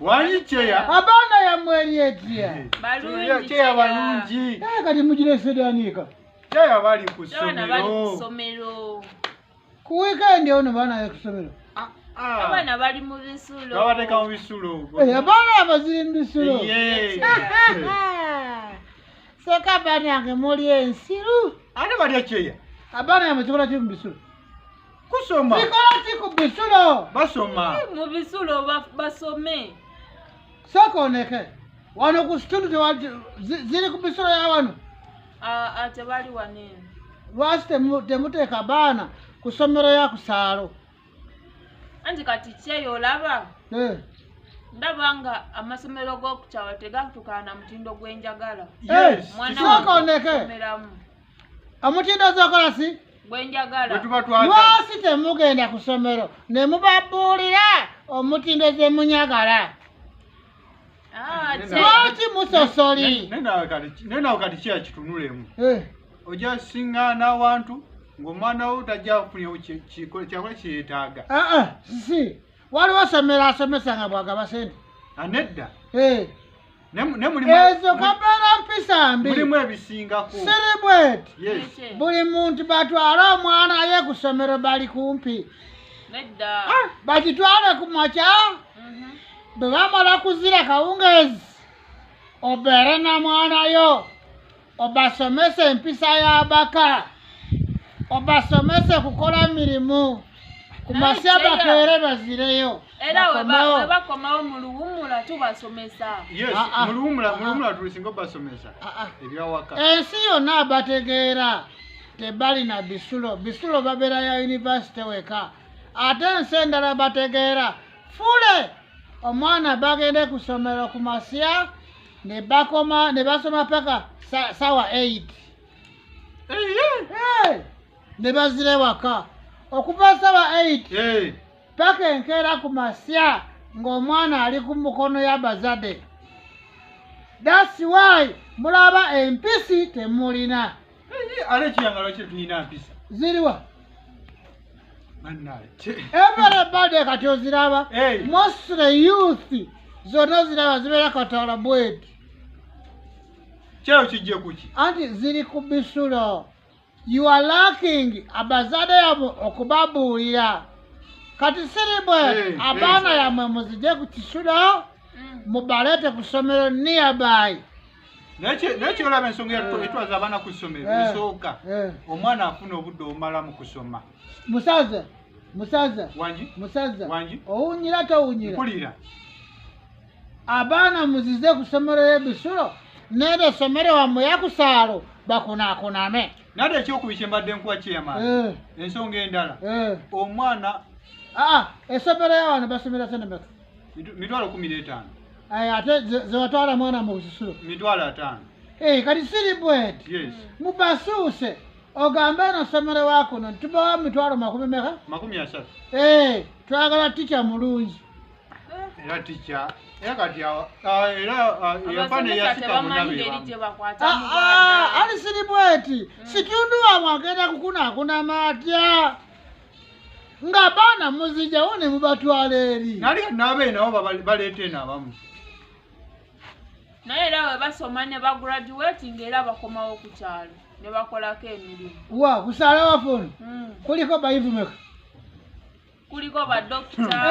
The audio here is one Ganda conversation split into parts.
Wani cheya? Abana ya mwelietia. Balungi cheya balungi. Kati mujile sedanika. Cheya bali kusomero. Ku weekend ono bana ya kusomero. Abana bali mu bisulo. Babateka mu bisulo. Abana abaziri mu bisulo. Seka bana yange muli ensiru. Ate bali cheya? Abana ya mchikola chi mu bisulo. Kusoma. Chikola chi ku bisulo. Basoma. Mu bisulo basome. Soko neke. Wano ku student ziri ku bisulo ya wano. Ate bali wanene. Lwasi temuteka baana ku ssomero ya kusaalo. Anti kati kyeyo olaba? Ndaba nga amasomero g'okukyalo tegatuukana mutindo gwenjagala. Sokoneke. Omutindo zokola si? Gwenjagala. Lwasi temugenda ku ssomero ne mubabuulira omutindo ze munyagala. Lwaki musosoli? Nena kati kya kitunulemu. Oja singa n'abantu ng'omwana wo tajja kufunyawo kyakola kyetaaga. Si waliwo somero asomesa nga bwagaba sente. Anedda. Ezo kabeera mpisa mbi. Mulimu ebisingako. Celebrate. Yes. Buli muntu batwala omwana ye ku ssomero bali kumpi. Nedda. Bagitwale ku makya. Bwe bamala kuzira kawungeezi obeere na mwana yo. Obasomese empisa y'abaka. Obasomese kukola mirimu. Kumasya bakeere bazireyo. Era we bakomawo mu luwummula tubasomesa. Yes, mu luwummula tulisinga basomesa. Ebyawaka. Ensi yonna bategeera tebali na bisulo. Bisulo babeera ya university weka. Ate ensi endala bategeera fule omwana bagende ku ssomero ku masya ne basoma paka sawa 8. Ne bazire waka. Okuva sawa 8. Paka enkeera ku masya ng'omwana ali ku mukono ya bazadde. That's why mulaba empisi temulina. Ale kiyangalo kye tulina mpisa. Ziriwa? Everybody kati oziraba. Mostly youth zonna ziraba zibeera katola bwedi. Kyeo kijje kuki? Anti ziri ku bisulo. You are lacking abazadde yabo okubabuulira. Kati siri bwe abaana yamwe muzije ku kisulo mubaleete ku ssomero nearby. Nakyo olaba ensonga etwaza abaana ku ssomero esooka omwana afuna obudde omala mu kusoma. Musaza. Wangi. Owunyira towunyira. Mpulira. Abaana muzize ku ssomero y'ebisulo nere essomero wammwe yakusaalo bakunaakuname. Nade ekyokubikye mbadde nkuwa kyeyamaani. Ensonga endala. Omwana. Essomero y'awano basomera sente meka? Mitwalo 15. Ate zewatwala mwana mu kisulo? Mitwalo 5. Kati siri bweti. Yes. Mubasuuse. Ogambe eno ssomero waakuno tubawa mitwalo 20 meka? 30. Twagala tica mulungi. Era tica. Era kati yafane yasika ali siri bweti. Situndu wamwe agenda kukunakunama atya. Nga baana muzijjawo ne mubatwala eri. Nali naabe nabo baleete n'abamu. Naye era we basoma ne bagraduating era bakomawo ku kyalo ne bakolako emirimu. Kusaala wafono? Kuliko bayivu meka? Kuliko badokita.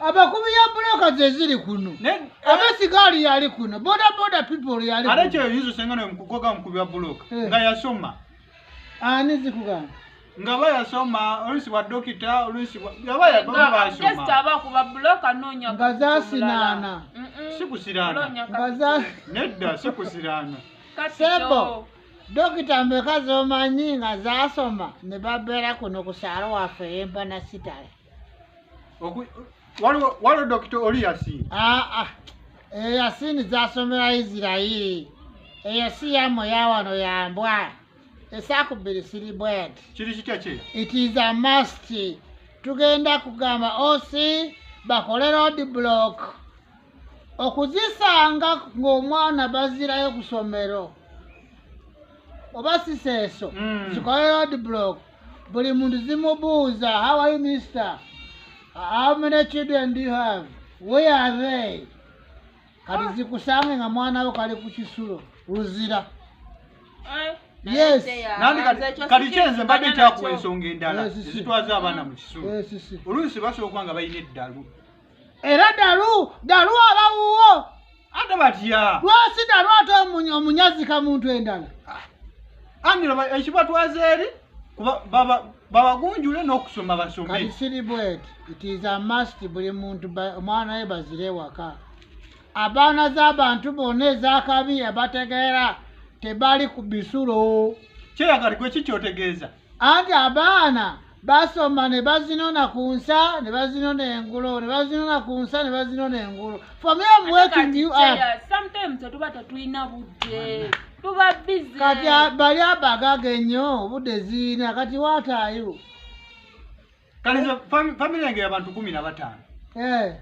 Abakubi ya buloka ze ziri kuno. Abasigaali yali kuno. Boda people yali kuno. Ate kyo yizo sengano mukugoga mukubi wa buloka. Nga yasoma. Ani zikugana? Nga bayasoma olusi wa dokita olusi wa yabaya baba asoma. Just abakuba buloka nonya. Nga zasinana. Sikusirana. Nedda sikusirana. Sebo. Dokita mbeka zomanyi nga zasoma ne babeera kuno kusaalo waffe Empana Sitale. Waliwo dokita oli Yasini? Yasini zasomera Isirairi. Eyo si yamwe yawano yambwa. Esakubiri siri bweti. Kiri kitya kye? It is a must. Tugenda kugamba osi bakole road block. Okuzisanga ng'omwana bazirayo ku ssomero. Oba siseeso. Zikole road block. Buli muntu zimubuuza, how are you mister? How many children do you have? Where are they? Kati zikusange nga mwana wo kali ku kisulo luzira. Yes. Nandi kati kyenze mbadde kyakuwa ensonga endala ezitwaza abaana mu kisulo. Oluusi basooka nga balina eddalu. Era dalu abawuwo. Ate batya. Lwasi dalu ate omunyazika muntu endala. Angela ekibatwaza eri babagunjule n'okusoma basome. Kati siri bweti. It is a must buli muntu omwana we bazire waka. Abaana z'abantu bonna ez'akabi abategeera tebali ku bisulo. Kyeyagala kwe kikyotegeeza. Anti abaana basoma ne bazinona ku nsa ne bazinona engulo ne bazinona ku nsa ne bazinona engulo. For me I'm waking you up. Sometimes tuba tatulina budde. Tuba busy. Kati bali abagaga ennyo budde ziina kati waataayo. Kaliza family yange y'abantu 15.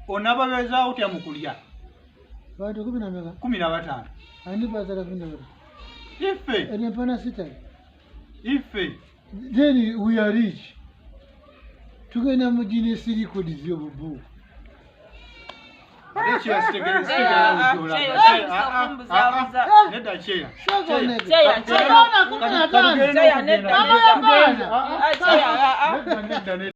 Onababeza otya mu kulya. Bantu 15. 15. Ani bazala 15. Ife. Enepana sita. Ife. Then we are rich. Tugenda mu Guinness record z'obubu. Cheya sitegereza ujola. Neda cheya. Cheya.